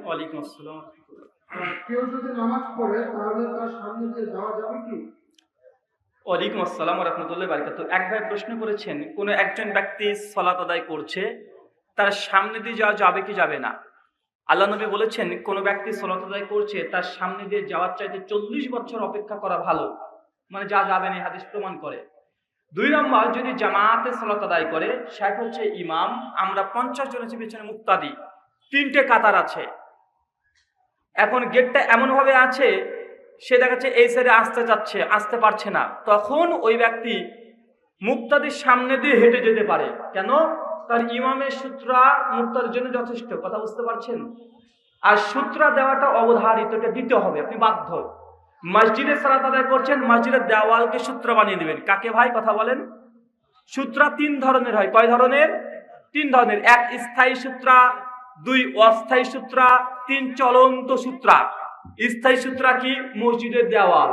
ওয়ালাইকুম আসসালাম। কেউ যদি নামাজ পড়ে তাহলে তার সামনে দিয়ে যাওয়া যাবে কি? ওয়ালাইকুম আসসালাম ওয়া রাহমাতুল্লাহি ওয়া বারাকাতুহু। এক ভাই প্রশ্ন করেছেন, কোনো একজন ব্যক্তি সালাত আদায় করছে, তার সামনে দিয়ে যাওয়া যাবে কি যাবে না? আল্লাহ নবী বলেছেন, কোনো ব্যক্তি সালাত আদায় করছে, তার সামনে দিয়ে যাওয়ার চাইতে 40 বছর অপেক্ষা করা ভালো। মানে যা যাবে না, হাদিস প্রমাণ করে। 2 নম্বর, যদি জামাতে সালাত আদায় করে, সে হচ্ছে ইমাম, আমরা 50 জন আছি, পেছনে মুক্তাদি, 3টে কাতার আছে। এখন গেটটা এমন ভাবে আছে, সে দেখাচ্ছে এই সাইডে আসতে যাচ্ছে, আসতে পারছে না, তখন ওই ব্যক্তি মুক্তাদির সামনে দিয়ে হেঁটে যেতে পারে। কেন? তার ইমামের সূত্রা মুক্তাদির জন্য যথেষ্ট। কথা বুঝতে পারছেন? আর সূত্রা দেওয়াটা অবধারিত, এটা দিতে হবে, আপনি বাধ্য। মসজিদে সালাত আদায় করছেন, মসজিদের দেওয়ালকে সূত্র বানিয়ে দিবেন। কাকে ভাই কথা বলেন? সূত্রা 3 ধরনের হয়। কয় ধরনের? 3 ধরনের। 1 স্থায়ী সূত্রা, 2 অস্থায়ী সূত্রা, 3 চলন্ত সূত্রা। স্থায়ী সূত্রা কি? মসজিদের দেওয়াল।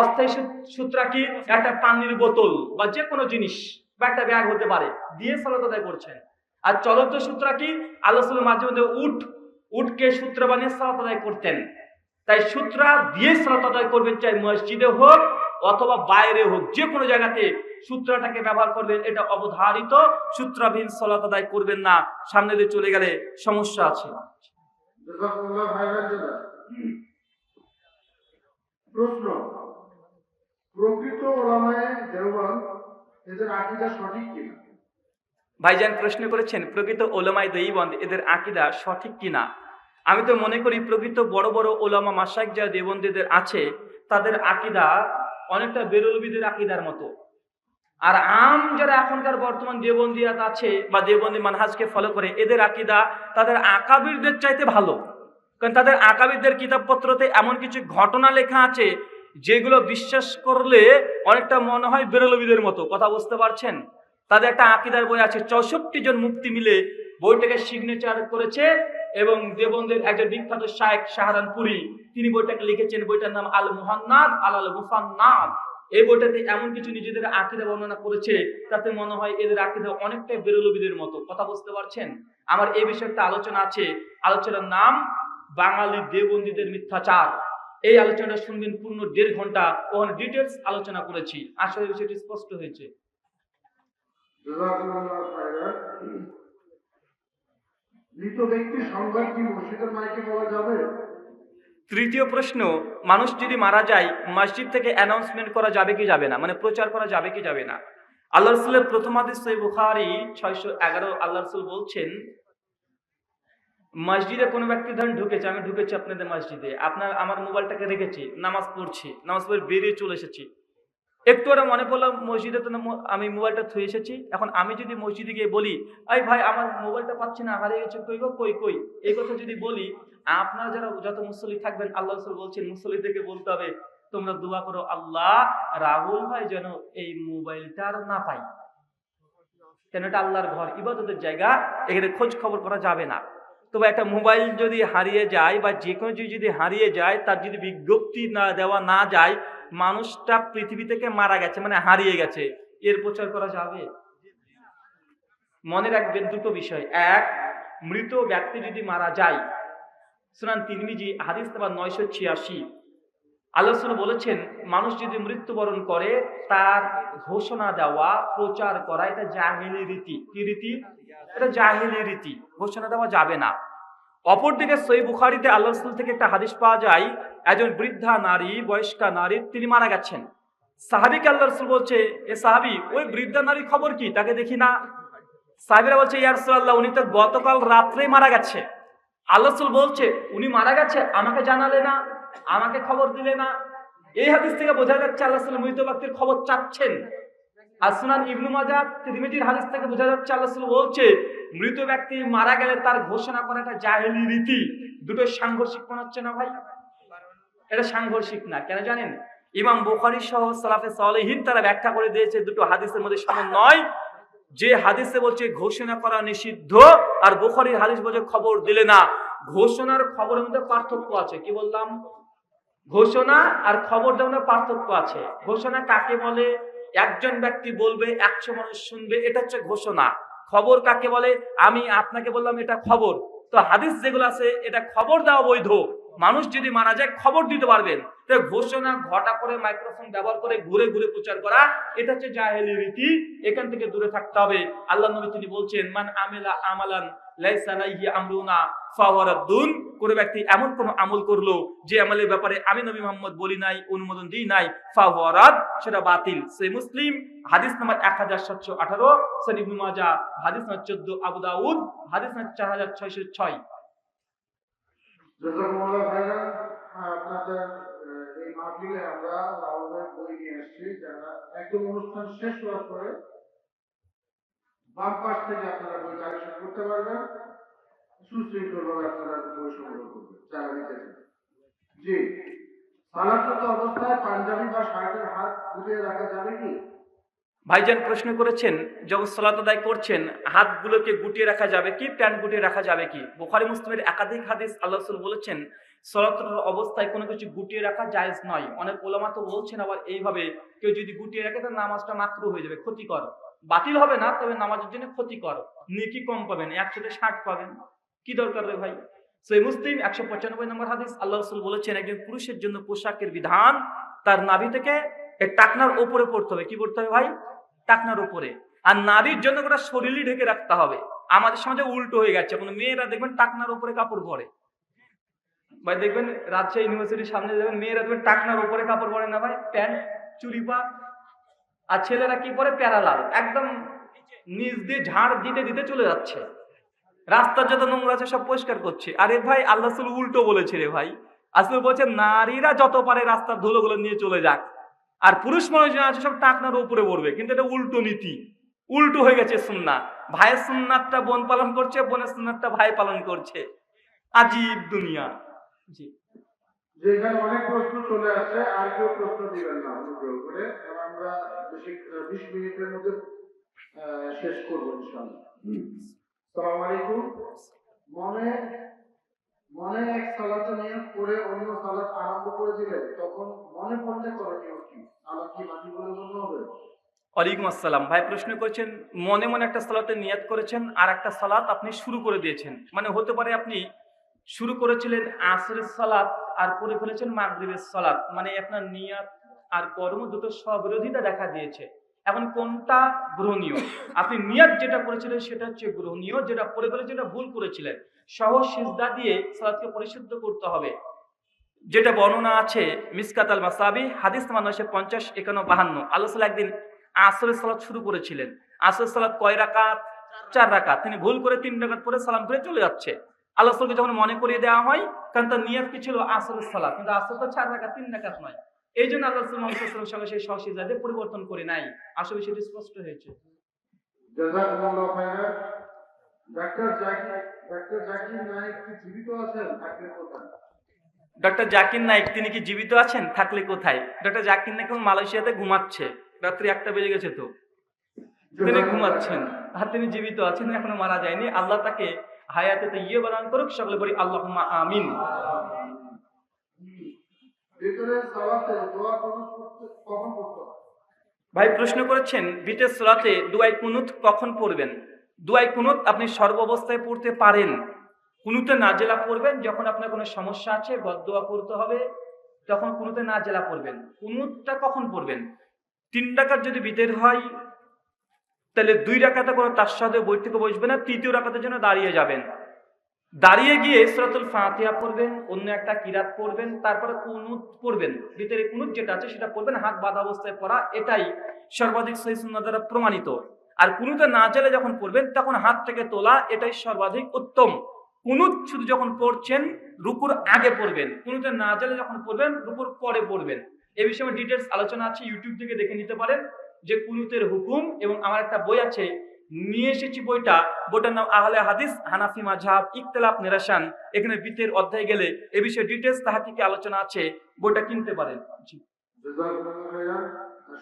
অস্থায়ী সূত্রা কি? একটা পানির বোতল বা যে কোনো জিনিস বা একটা ব্যাগ হতে পারে, দিয়ে সালাত আদায় করছেন। আর চলন্ত সূত্রা কি? আল্লাহ রাসূল মাঝে মধ্যে উটকে সূত্র বানিয়ে সালাত আদায় করতেন। তাই সূত্রা দিয়ে সালাত আদায় করবেন, চাই মসজিদে হোক অথবা বাইরে হোক, যে কোনো জায়গাতে সূত্রটাকে ব্যবহার করবেন, এটা অবধারিত। সূত্রাবিহীন সালাত আদায় করবেন না, সামনে দিয়ে চলে গেলে সমস্যা আছে। প্রশ্ন, প্রকৃত ওলামায়ে দেওবন্দ এদের আকীদা সঠিক কিনা? ভাইজান প্রশ্ন করেছেন, প্রকৃত ওলামায়ে দেওবন্দ এদের আকীদা সঠিক কিনা। আমি তো মনে করি প্রকৃত বড় বড় ওলামা মাশায়েখ যারা দেওবন্দীদের আছে, তাদের আকীদা অনেকটা বেরলভীদের আকীদার মতো। আর আম যারা এখনকার বর্তমান দেওবন্দিয়াত আছে বা দেওবন্দি মানহাজকে ফলো করে, এদের আকীদা তাদের আকাবিরদের চাইতে ভালো। কারণ তাদের আকাবিরদের কিতাবপত্রতে এমন কিছু ঘটনা লেখা আছে, যেগুলো বিশ্বাস করলে অনেকটা মনে হয় বেরলভীদের মতো। কথা বুঝতে পারছেন? তাদের একটা আকীদার বই আছে, 64 জন মুফতি মিলে বইটাকে সিগনেচার করেছে, এবং দেওবন্দের একজন বিখ্যাত শায়েখ শাহরানপুরি, তিনি বইটাকে লিখেছেন। বইটার নাম আল মুহান্নাদ আল মুফান্নাদ। এই বইটাতে এমন কিছু নিজেদের আকীদা বর্ণনা করেছে, তাতে মনে হয় এদের আকীদা অনেকটাই বেরলভীদের মতো। কথা বুঝতে পারছেন? আমার এই বিষয়ে একটা আলোচনা আছে, আলোচনার নাম বাঙালি দেওবন্দীদের মিথ্যাচার। এই আলোচনাটা শুনবেন পূর্ণ 1.5 ঘন্টা, ওখানে ডিটেলস আলোচনা করেছি। আসলে বিষয়টি স্পষ্ট হয়েছে। মৃত ব্যক্তির সংবাদ কি মসজিদের মাইকে বলা যাবে? তৃতীয় প্রশ্ন, মানুষ যদি মারা যায়, মসজিদ থেকে অ্যানাউন্সমেন্ট করা যাবে কি যাবে না, মানে প্রচার করা যাবে কি যাবে না। আল্লাহ রাসূলের প্রথম হাদিস সহিহ বুখারী 611, আল্লাহ রাসূল বলছেন, মসজিদে কোনো ব্যক্তি ধরেন ঢুকেছে, আমি ঢুকেছি আপনাদের মসজিদে, আমার মোবাইলটাকে রেখেছি, নামাজ পড়ছি, নামাজ পড়ে বেরিয়ে চলে এসেছি, একটু ওরা মনে পড়লো মসজিদে তো আমি মোবাইলটা থুয়ে এসেছি। এখন আমি যদি মসজিদে গিয়ে বলি, এই ভাই আমার মোবাইলটা পাচ্ছি না, হারিয়ে গেছে, কই গো, কই কই, এই কথা যদি বলি, আপনারা যারা যত মুসল্লি থাকবেন, আল্লাহ রাসূল বলছেন মুসল্লিদেরকে বলতে হবে, তোমরা দোয়া করো, আল্লাহ রাহুল ভাই যেন এই মোবাইলটা আর না পাই। কেন? এটা আল্লাহর ঘর, ইবাদতের জায়গা, এখানে খোঁজ খবর করা যাবে না। তবে একটা মোবাইল যদি হারিয়ে যায় বা যে কোনো জিনিস যদি হারিয়ে যায়, তার যদি বিজ্ঞপ্তি না দেওয়া না যায়, মানুষটা পৃথিবী থেকে মারা গেছে মানে হারিয়ে গেছে, এর প্রচার করা যাবে? মনে রাখবেন দুটো বিষয়। এক, মৃত ব্যক্তি যদি মারা যায়, সুনান তিরমিজি হাদিস নাম্বার 986, আল্লাহ রাসূল বলেছেন, মানুষ যদি মৃত্যুবরণ করে, তার ঘোষণা দেওয়া, প্রচার করা, এটা জাহেলি রীতি। কি রীতি? এটা জাহেলি রীতি, ঘোষণা দেওয়া যাবে না। অপরদিকে সহিহ বুখারীতে আল্লাহ রাসূল থেকে একটা হাদিস পাওয়া যায়, একজন বৃদ্ধা নারী, বয়স্কা নারী, তিনি মারা গেছেন। সাহাবীকে আল্লাহ রাসূল বলছে, এ সাহাবী, ওই বৃদ্ধা নারীর খবর কি? তাকে দেখি না। সাহাবীরা বলছে, ইয়া রাসূলুল্লাহ, উনি তো গতকাল রাত্রেই মারা গেছে। আল্লাহ রাসূল বলছে, উনি মারা গেছে, আমাকে জানালে না, আমাকে খবর দিলে না। এই হাদিস থেকে বোঝা যাচ্ছে আল্লাহ রাসূল মৃত ব্যক্তির খবর চাচ্ছেন। আর সুনান ইবনু মাজাহ তিরমিজির হাদিস থেকে বোঝা যাচ্ছে আল্লাহ রাসূল বলছে, মৃত ব্যক্তি মারা গেলে তার ঘোষণা করাটা জাহেলি রীতি। দুটো সাংঘর্ষিক মনে হচ্ছে না ভাই? এটা সাংঘর্ষিক না। কেন জানেন? ইমাম বুখারী সহ সালাফে সালেহিন তারা ব্যাখ্যা করে দিয়েছে দুটো হাদিসের মধ্যে সমন্বয়। যে হাদিসে বলছে ঘোষণা করা নিষিদ্ধ, আর বুখারীর হাদিস বলছে খবর দিলে না। ঘোষণার খবরের মধ্যে পার্থক্য আছে। কি বললাম? ঘোষণা আর খবর দেওয়ার পার্থক্য আছে। ঘোষণা কাকে বলে? একজন ব্যক্তি বলবে, 100 মানুষ শুনবে, এটা হচ্ছে ঘোষণা। খবর কাকে বলে? আমি আপনাকে বললাম এটা খবর, তো হাদিস যেগুলো আছে এটা খবর দেওয়া বৈধ। মানুষ যদি মারা যায় খবর দিতে পারবেন। তো ঘোষণা ঘটা করে মাইক্রোফোন ব্যবহার করে ঘুরে ঘুরে প্রচার করা, এটা হচ্ছে জাহেলি রীতি। এখান থেকে দূরে থাকতে হবে। আল্লাহ নবী তিনি বলছেন, মান আমিলা আমালান লাইসা আলাইহি আমরুনা ফাহুয়া রাদ্দুন। কোন ব্যক্তি এমন কোন আমল করলো যে আমলের ব্যাপারে আমি নবী মুহাম্মদ বলি নাই, অনুমোদন দিই নাই, ফাহুয়া রাদ, সেটা বাতিল। সহিহ মুসলিম হাদিস নাম্বার 1718, সহিহ ইবনে মাজাহ হাদিস নাম্বার 14, আবু দাউদ হাদিস নাম্বার 4606। জাযাকুমুল্লাহ খাইরান। আপনাদের এই মাহফিলে আমরা লাউদের বই নিয়ে এসেছি, যারা একদম অনুষ্ঠান শেষ হওয়ার পরে বাম পাশ থেকে আপনারা বই কালেকশন করতে পারবেন, সুশৃঙ্খলভাবে আপনারা বই সংগ্রহ করবেন যারা নিতে চান। জি, সালাতরত অবস্থায় পাঞ্জাবি বা শার্টের হাত গুটিয়ে রাখা যাবে কি? ভাইজান প্রশ্ন করেছেন, যখন সালাত আদায় করছেন হাতগুলোকে গুটিয়ে রাখা যাবে কি, প্যান্ট গুটিয়ে রাখা যাবে কি? বুখারী মুসলিমের একাধিক হাদিস আল্লাহ রাসূল বলেছেন সালাতের অবস্থায় কোনো কিছু গুটিয়ে রাখা জায়েজ নয়। অনেক ওলামা তো বলছেন আবার এইভাবে, কেউ যদি গুটিয়ে রাখে তার নামাজটা মাকরুহ হয়ে যাবে, ক্ষতিকর। বাতিল হবে না, তবে নামাজের জন্য ক্ষতিকর, নেকি কম পাবেন, 160 পাবেন। কি দরকার রে ভাই? সহিহ মুসলিম 195 নম্বর হাদিস আল্লাহ রাসূল বলেছেন, একজন পুরুষের জন্য পোশাকের বিধান তার নাভি থেকে টাকনার উপরে পড়তে হবে। কি পড়তে হবে ভাই? টাকনার উপরে। আর নারীর জন্য গোটা শরীরই ঢেকে রাখতে হবে। আমাদের সমাজে উল্টো হয়ে গেছে, কোনো মেয়েরা দেখবেন টাকনার উপরে কাপড় পরে। ভাই দেখবেন রাজশাহী ইউনিভার্সিটির সামনে যাবেন, মেয়েরা দেখবেন টাকনার উপরে কাপড় পরে না ভাই, প্যান্ট চুরিপা। আর ছেলেরা কি পরে? প্যারালাল, একদম নিচ দিয়ে ঝাড় দিতে দিতে চলে যাচ্ছে, রাস্তার যত নোংরা আছে সব পরিষ্কার করছে। আরে ভাই আল্লাহ রাসূল উল্টো বলেছে রে ভাই। আসলে বলছে নারীরা যত পারে রাস্তার ধুলোগুলো নিয়ে চলে যাক, আর পুরুষ মানুষজন আছে সব টাকনার উপরে পড়বে। কিন্তু এটা উল্টো নীতি, উল্টো হয়ে গেছে সুন্নাহ। ভাইয়ের সুন্নাতটা বোন পালন করছে, বোনের সুন্নাতটা ভাই পালন করছে। আজীব দুনিয়া। জি, যে এখানে অনেক প্রশ্ন চলে আসছে, আর কেউ প্রশ্ন দিবেন না অনুগ্রহ করে, এবং আমরা বেশি 20 মিনিটের মধ্যে শেষ করবো ইনশাআল্লাহ। আসসালামু আলাইকুম। মনে মনে এক সালাতে নিয়ত করে অন্য সালাত আরম্ভ করে দিলে তখন মনে পড়লে করণীয় কি? সালাত কি বাতিল বলে গণ্য হবে? ওয়ালাইকুম আসসালাম। ভাই প্রশ্ন করেছেন, মনে মনে একটা সালাতে নিয়াত করেছেন আর একটা সালাত আপনি শুরু করে দিয়েছেন। মানে হতে পারে আপনি শুরু করেছিলেন আসরের সালাত আর পরে ফেলেছেন মাগরিবের সালাত, মানে আপনার নিয়াত আর কর্ম দুটো স্ববিরোধিতা দেখা দিয়েছে। এখন কোনটা গ্রহণীয়? আপনি নিয়াত যেটা করেছিলেন সেটা হচ্ছে গ্রহণীয়, যেটা পরে ফেলেছেন যেটা ভুল করেছিলেন। সহজ সিজদা দিয়ে সালাতকে পরিশুদ্ধ করতে হবে, যেটা বর্ণনা আছে মিসকাত আল মাসাবি হাদিস নাম্বার 950, 51, 52। আল্লাহ সাল্লাল্লাহু একদিন আসরের সালাত শুরু করেছিলেন। আসরের সালাত কয় রাকাত? 4 রাকাত। তিনি ভুল করে 3 রাকাত পরে সালাম ফিরে চলে যাচ্ছে। আল্লাহ রাসূলকে যখন মনে করিয়ে দেওয়া হয়, কারণ তার নিয়ত কি ছিল? আসরের সালাত, কিন্তু আসর তো 4 রাকাত, 3 রাকাত নয়। এই জন্য আল্লাহ রাসূল মুহাম্মদ সাল্লাল্লাহু আলাইহি ওয়াসাল্লাম সেই সহসিজাতে পরিবর্তন করে নাই। আসলে সেটি স্পষ্ট হয়েছে। জাযাকুমুল্লাহ খাইরান। ডাক্তার জাকির নায়েক কি জীবিত আছেন? থাকলে কোথায়? ডক্টর জাকির নাইক তিনি কি জীবিত আছেন? থাকলে কোথায়? ডক্টর জাকির নাইক এখন মালয়েশিয়াতে ঘুমাচ্ছে, রাত্রি 1টা বেজে গেছে তো তিনি ঘুমাচ্ছেন। আর তিনি জীবিত আছেন, এখনো মারা যায়নি। আল্লাহ তাকে হায়াতে তাইয়্যিবা দান করুক, সকলে বলি আল্লাহুম্মা আমিন। ভিতরে সালাতে দোয়া কখন করতে হয়? ভাই প্রশ্ন করেছেন বিতের সালাতে দুআয়ে কুনুত কখন পড়বেন? দুআয়ে কুনুত আপনি সর্বাবস্থায় পড়তে পারেন। কুনুতে নাজেলা পড়বেন যখন আপনার কোনো সমস্যা আছে, বদদোয়া করতে হবে, তখন কুনুতে নাজেলা পড়বেন। কুনুতটা কখন পড়বেন? 3 রাকাত যদি বিতের হয় তাহলে 2 রাকাতে কোনো তাশাহুদে বই থেকে বসবে না, তৃতীয় রাকাতের জন্য দাঁড়িয়ে যাবেন। দাঁড়িয়ে গিয়ে সূরাতুল ফাতিহা পড়বেন, অন্য একটা কিরাত পড়বেন, তারপরে কুনুত পড়বেন। ভিতরে কুনুত যেটা আছে সেটা পড়বেন, হাত বাঁধা অবস্থায় পড়া, এটাই সর্বাধিক সহিহ সুন্নাহ দ্বারা প্রমাণিত। আর কুনুতে নাজেলে যখন পড়বেন তখন হাত থেকে তোলা, এটাই সর্বাধিক উত্তম। কুনুত শুধু যখন পড়ছেন রুকুর আগে পড়বেন, কুনুতে নাজেলে যখন পড়বেন রুকুর পরে পড়বেন। এই বিষয়ে ডিটেইলস আলোচনা আছে, ইউটিউব থেকে দেখে নিতে পারেন যে কুনুতের হুকুম। এবং আমার একটা বই আছে, নিয়ে এসেছি বইটার নাম আহলে হাদিস হানাফি মাযহাব ইখতিলাফ নিরাসান। এখানে বিতের অধ্যায় গেলে এ বিষয়ে ডিটেইলস তাহকিকে আলোচনা আছে, বইটা কিনতে পারেন। জি, জাযাকুমুল্লাহ খাইরান।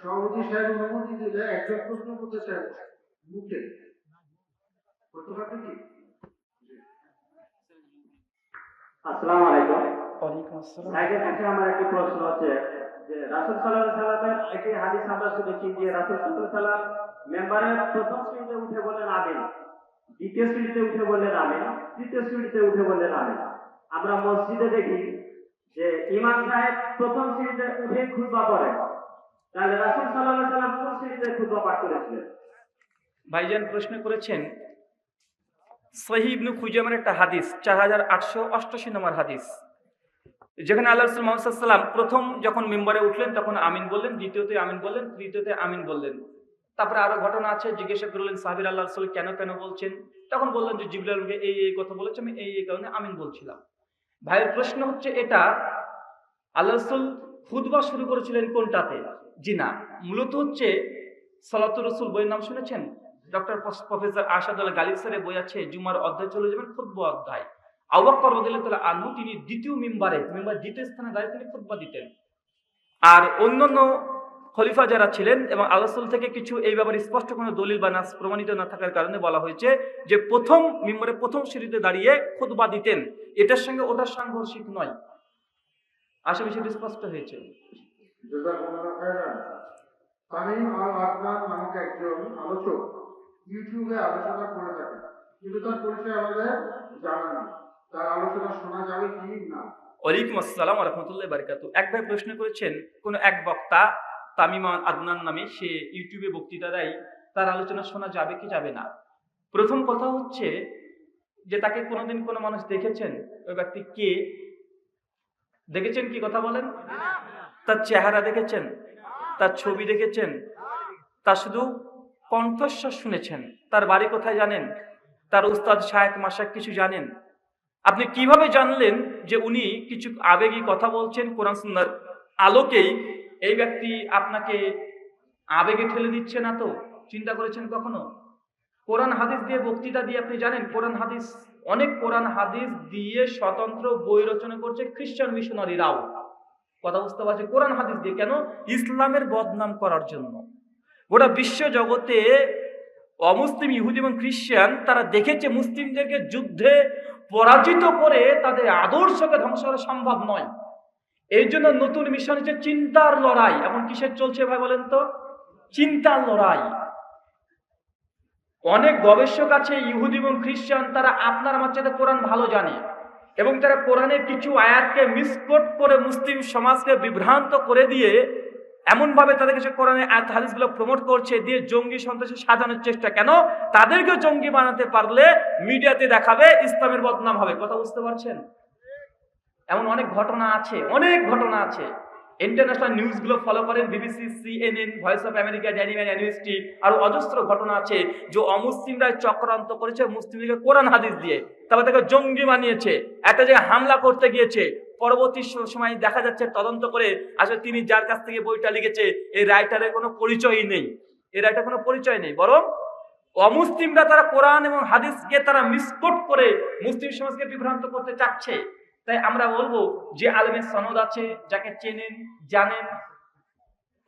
সভাপতি সাহেব অনুমতি দিলে একজন প্রশ্ন করতে চাই মুখে, করতে পারবেন কি? আসসালামু আলাইকুম। ওয়ালাইকুম আসসালাম। ভাইদের কাছে আমার একটি প্রশ্ন হচ্ছে যে রাসূল সাল্লাল্লাহু আলাইহি ওয়াসাল্লামের একটি হাদিস আমরা শুনেছি যে রাসূল সাল্লাল্লাহু আলাইহি ওয়াসাল্লাম মেম্বারের প্রথম সিজদায় উঠে বলেন আমিন। দ্বিতীয় সিঁড়িতে উঠে বললেন আমিন, তৃতীয় সিঁড়িতে উঠে বললেন আমিন। আমরা মসজিদে দেখি যে ইমাম সাহেব প্রথম সিঁড়িতে উঠে খুতবা করেন, তাহলে রাসূল সাল্লাল্লাহু আলাইহি সাল্লাম কোন সিঁড়িতে খুতবা পাঠ করেছিলেন? ভাইজান প্রশ্ন করেছেন সহিহ ইবনে খুজাইমার একটা হাদিস 4888 নম্বর হাদিস, যেখানে আল্লাহ রাসূল মুহাম্মদ সাল্লাল্লাহু আলাইহি ওয়াসাল্লাম প্রথম যখন মিম্বরে উঠলেন তখন আমিন বললেন, দ্বিতীয়তে আমিন বললেন, তৃতীয়তে আমিন বললেন। তারপরে আরো ঘটনা আছে, জিজ্ঞাসা করলেন সাহাবীরা আল্লাহ রাসূল কেন কেন বলছেন, তখন বললেন যে জিবরাইল আমাকে এই কথা বলেছে, আমি এই কারণে আমিন বলছিলাম। ভাইয়ের প্রশ্ন হচ্ছে এটা আল্লাহ রাসূল খুতবা শুরু করেছিলেন কোনটাতে? জি না, মূলত হচ্ছে সালাতুর রাসূল বইয়ের নাম শুনেছেন? ডক্টর প্রফেসর আরশাদুল্লাহ গালিব স্যারের বই আছে, জুমার অধ্যায় চলে যাবেন, খুতবা অধ্যায়। আবু বকর রাদিয়াল্লাহু তাআলা আনহু তিনি দ্বিতীয় মিম্বার দ্বিতীয় স্থানে দাঁড়িয়ে তিনি খুতবা দিতেন। আর অন্যান্য খলিফা যারা ছিলেন এবং আল্লাহ রাসূল থেকে কিছু এই ব্যাপারে স্পষ্ট কোনো দলিল বা নাস প্রমাণিত না থাকার কারণে বলা হয়েছে যে প্রথম মিম্বরে প্রথম সিঁড়িতে দাঁড়িয়ে খুতবা দিতেন। এটার সঙ্গে ওটার সাংঘর্ষিক নয়। আশা করি সেটা স্পষ্ট হয়েছে। জাযাকুমুল্লাহ খাইরান। তামিম আল আদনান নামক একজন আলোচক ইউটিউবে আলোচনা করে থাকেন, কিন্তু তার পরিচয় আমাদের জানা নেই। তার আলোচনা শোনা যাবে কি না? ওয়ালাইকুম আসসালাম ওয়া রাহমাতুল্লাহি ওয়া বারাকাতুহু। এক ভাই প্রশ্ন করেছেন, কোন এক বক্তা তামিম আল আদনান নামে সে ইউটিউবে বক্তৃতা দেয়, তার আলোচনা শোনা যাবে কি যাবে না? প্রথম কথা হচ্ছে যে তাকে কোনোদিন কোনো মানুষ দেখেছেন? ওই ব্যক্তি কে দেখেছেন? কি কথা বলেন? তার চেহারা দেখেছেন? তার ছবি দেখেছেন? তার শুধু কণ্ঠস্বর শুনেছেন? তার বাড়ি কোথায় জানেন? তার উস্তাদ শায়েখ মাশায়েখ কিছু জানেন? আপনি কিভাবে জানলেন যে উনি কিছু আবেগী কথা বলছেন কোরআন সুন্নাহর আলোকেই? এই ব্যক্তি আপনাকে আবেগে ঠেলে দিচ্ছে না তো? চিন্তা করেছেন কখনো? কোরআন হাদিস দিয়ে বক্তৃতা দিয়ে আপনি জানেন, কোরআন হাদিস অনেক কোরআন হাদিস দিয়ে স্বতন্ত্র বই রচনা করছে খ্রিস্টান মিশনারিরাও। কথা বুঝতে পারছে? কোরআন হাদিস দিয়ে কেন? ইসলামের বদনাম করার জন্য। গোটা বিশ্ব জগতে অমুসলিম ইহুদি এবং খ্রিস্টান তারা দেখেছে মুসলিমদেরকে যুদ্ধে পরাজিত করে তাদের আদর্শকে ধ্বংস করা সম্ভব নয়। এই জন্য নতুন মিশন হচ্ছে চিন্তার লড়াই। এখন কিসের চলছে ভাই বলেন তো? চিন্তার লড়াই। অনেক গবেষক আছে ইহুদি এবং খ্রিস্টান, তারা আপনার আমার চাইতে কোরআন ভালো জানে এবং তারা কোরআনের কিছু আয়াতকে মিসকোট করে মুসলিম সমাজকে বিভ্রান্ত করে দিয়ে এমনভাবে তাদের কাছে কোরআনের আয়াত হাদিসগুলো প্রমোট করছে, দিয়ে জঙ্গি সন্ত্রাসী সাজানোর চেষ্টা। কেন? তাদেরকে জঙ্গি বানাতে পারলে মিডিয়াতে দেখাবে, ইসলামের বদনাম হবে। কথা বুঝতে পারছেন? এমন অনেক ঘটনা আছে, অনেক ঘটনা আছে। ইন্টারন্যাশনাল নিউজগুলো ফলো করেন, BBC, CNN, voice of America, Danny man university, আর অজস্র ঘটনা আছে যে অমুসলিমরা চক্রান্ত করেছে মুসলিমদেরকে কোরআন হাদিস দিয়ে, তারপর তাকে জঙ্গি বানিয়েছে। একটা জায়গায় হামলা করতে গিয়েছে, পরবর্তী সময় দেখা যাচ্ছে তদন্ত করে আসলে তিনি যার কাছ থেকে বইটা লিখেছে এই রাইটারের কোনো পরিচয়ই নেই, এই রাইটার কোনো পরিচয় নেই, বরং অমুসলিমরা তারা কোরআন এবং হাদিসকে তারা মিসকোট করে মুসলিম সমাজকে বিভ্রান্ত করতে চাচ্ছে। তাই আমরা বলবো যে আলেমের সনদ আছে, যাকে চেনেন জানেন,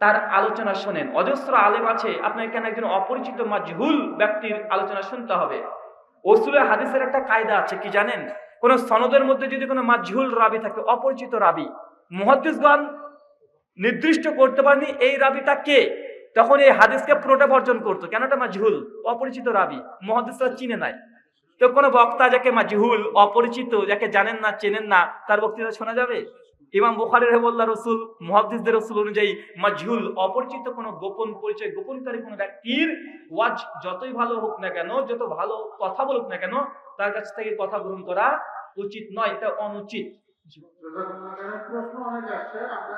তার আলোচনা শোনেন। অজস্র আলেম আছে, আপনার কেন একজন অপরিচিত মাজহুল ব্যক্তির আলোচনা শুনতে হবে? উসুলে হাদিসের একটা কায়দা আছে, কি জানেন? কোন সনদের মধ্যে যদি কোনো মাজহুল রাবি থাকে, অপরিচিত রাবি, মুহাদ্দিসগণ নির্দিষ্ট করতে পারেনি এই রাবিটা কে, তখন এই হাদিসকে পুরোটা বর্জন করতো। কেন? এটা মাজহুল, অপরিচিত রাবি, মুহাদ্দিসরা চিনে নাই। তো কোনো বক্তা যাকে মাজহুল, অপরিচিত, যাকে জানেন না চেনেন না, তার বক্তৃতা শোনা যাবে? ইমাম বুখারী রাহিমাহুল্লাহ রাসূল, মুহাদ্দিসদের রাসূল অনুযায়ী মাজহুল, অপরিচিত কোনো গোপন পরিচয় গোপনকারী কোনো ব্যক্তির ওয়াজ যতই ভালো হোক না কেন, যত ভালো কথা বলুক না কেন, তার কাছ থেকে কথা গ্রহণ করা উচিত নয়, এটা অনুচিত। জাযাকুমুল্লাহ খাইরান। প্রশ্ন অনেক আসছে, আমরা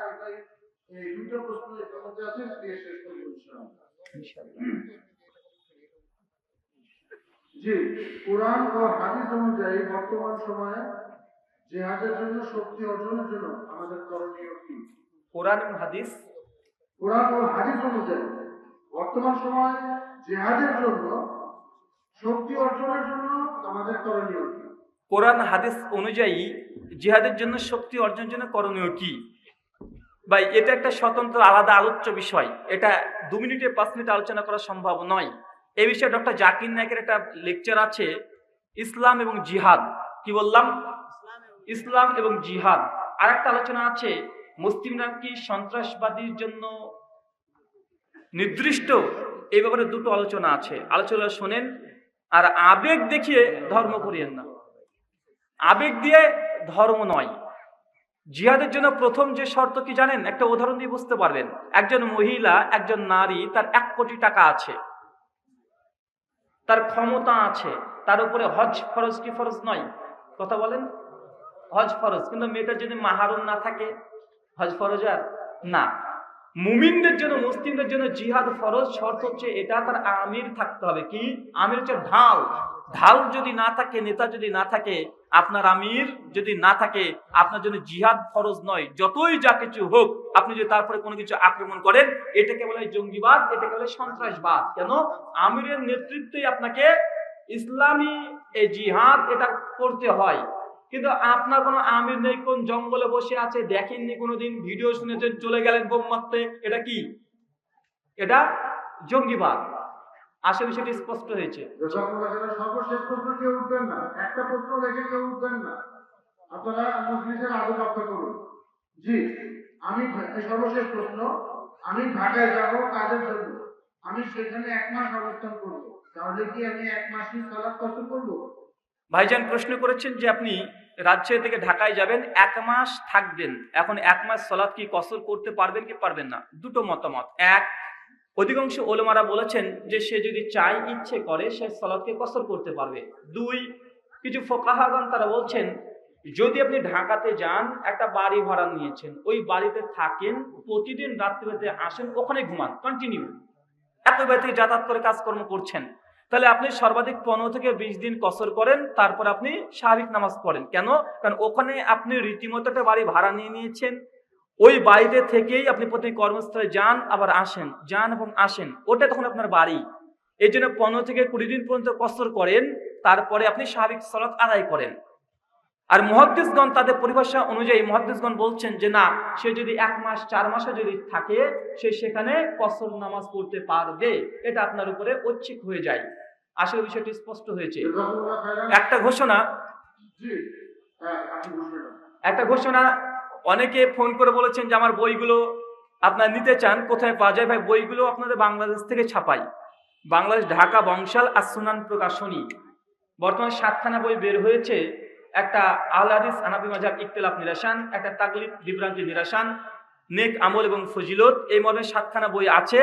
এই দুটো প্রশ্ন এর মধ্যে আছে, দিয়ে শেষ করব ইনশাআল্লাহ। জি, কোরআন ও হাদিস অনুযায়ী বর্তমান সময়ে জিহাদের জন্য শক্তি অর্জনের জন্য আমাদের করণীয় কি? কোরআন এবং হাদিস, কোরআন ও হাদিস অনুযায়ী বর্তমান সময়ে জিহাদের জন্য শক্তি অর্জনের জন্য আমাদের করণীয় কি? কোরআন হাদিস অনুযায়ী জিহাদের জন্য শক্তি অর্জনের জন্য করণীয় কি? ভাই, এটা একটা স্বতন্ত্র আলাদা আলোচ্য বিষয়। এটা 2 মিনিটে 5 মিনিট আলোচনা করা সম্ভব নয়। এই বিষয়ে ডক্টর জাকির নায়েকের একটা লেকচার আছে, ইসলাম এবং জিহাদ। কি বললাম? ইসলাম এবং জিহাদ। আর একটা আলোচনা আছে, মুসলিমরা কি সন্ত্রাসবাদীর জন্য নির্দিষ্ট? এই ব্যাপারে দুটো আলোচনা আছে, আলোচনা শোনেন। আর আবেগ দেখিয়ে ধর্ম করিয়েন না। আবেগ দিয়ে ধর্ম নয়। জিহাদের জন্য প্রথম যে শর্ত কি জানেন? একটা উদাহরণ দিয়ে বুঝতে পারবেন। একজন মহিলা, একজন নারী, তার 1 কোটি টাকা আছে, তার ক্ষমতা আছে, তার উপরে হজ ফরজ কি ফরজ নয়? কথা বলেন। হজ ফরজ, কিন্তু মেয়েটার যদি মাহারুম না থাকে হজ ফরজ আর না। মুমিনদের জন্য, মুসলিমদের জন্য জিহাদ ফরজ। শর্ত হচ্ছে এটা, তার আমির থাকতে হবে। কি আমির? হচ্ছে ঢাল। ঢাল যদি না থাকে, নেতা যদি না থাকে, আপনার আমির যদি না থাকে, আপনার জন্য জিহাদ ফরজ নয়। যতই যা কিছু হোক, আপনি যদি তারপরে কোনো কিছু আক্রমণ করেন, এটাকে বলে জঙ্গিবাদ, এটাকে বলে সন্ত্রাসবাদ। কেন? আমিরের নেতৃত্বে আপনাকে ইসলামী এই জিহাদ এটা করতে হয়। কিন্তু আপনার কোনো আমির নেই, কোন জঙ্গলে বসে আছে, দেখেননি কোনোদিন, ভিডিও শুনেছেন, চলে গেলেন বোম মারতে, এটা কি? এটা জঙ্গিবাদ। আসলে বিষয়টি স্পষ্ট হয়েছে। সর্বশেষ প্রশ্ন কেউ উঠবেন না, একটা প্রশ্ন রেখে কেউ উঠবেন না, আপনারা মজলিসের আদব রক্ষা করুন। জি, এই সর্বশেষ প্রশ্ন, আমি ঢাকায় যাব কাজের জন্য, আমি সেখানে 1 মাস অবস্থান করব, তাহলে কি আমি 1 মাসই সালাত কসর করব? ভাইজান প্রশ্ন করেছেন যে আপনি রাজশাহী থেকে ঢাকায় যাবেন, 1 মাস থাকবেন, এখন 1 মাস সালাত কি কসর করতে পারবেন কি পারবেন না? দুটো মতামত। এক, অধিকাংশ ওলামারা বলেছেন যে সে যদি চায়, ইচ্ছে করে, সে সালাতকে কসর করতে পারবে। দুই, কিছু ফুকাহাগণ তারা বলছেন যদি আপনি ঢাকাতে যান, একটা বাড়ি ভাড়া নিয়েছেন, ওই বাড়িতে থাকেন, প্রতিদিন রাত্রিতে আসেন, ওখানে ঘুমান কন্টিনিউ, একই বাড়ি থেকে যাতায়াত করে কাজকর্ম করছেন, তাহলে আপনি সর্বাধিক 15 থেকে 20 দিন কসর করেন, তারপর আপনি স্বাভাবিক নামাজ পড়েন। কেন? কারণ ওখানে আপনি রীতিমতো একটা বাড়ি ভাড়া নিয়ে নিয়েছেন, ওই বাড়িতে থেকেই আপনি প্রতি কর্মস্থলে যান, আবার আসেন, যান এবং আসেন, ওটা তখন আপনার বাড়ি। এই জন্য 15 থেকে 20 দিন পর্যন্ত কসর করেন, তারপরে আপনি স্বাভাবিক সালাত আদায় করেন। আর মুহাদ্দিসগণ তাদের পরিভাষা অনুযায়ী মুহাদ্দিসগণ বলছেন যে না, সে যদি 1 মাস 4 মাসও যদি থাকে, সে সেখানে কসর নামাজ পড়তে পারবে। এটা আপনার উপরে ঐচ্ছিক হয়ে যায়। আসলে বিষয়টি স্পষ্ট হয়েছে। একটা ঘোষণা, জি, হ্যাঁ, আপনি বুঝবেন। একটা ঘোষণা, অনেকে ফোন করে বলেছেন যে আমার বইগুলো আপনারা নিতে চান, কোথায় পাওয়া যায়? ভাই, বইগুলো আপনাদের বাংলাদেশ থেকে ছাপাই। বাংলাদেশ, ঢাকা বংশাল আসুনান প্রকাশনী। বর্তমানে 7খানা বই বের হয়েছে। একটা আল হাদিস হানাফি মাযহাব ইখতিলাফ নিরাসান, একটা তাকলিদ বিভ্রান্তি নিরাসান, নেক আমল এবং ফজিলত, এই মর্মে 7খানা বই আছে।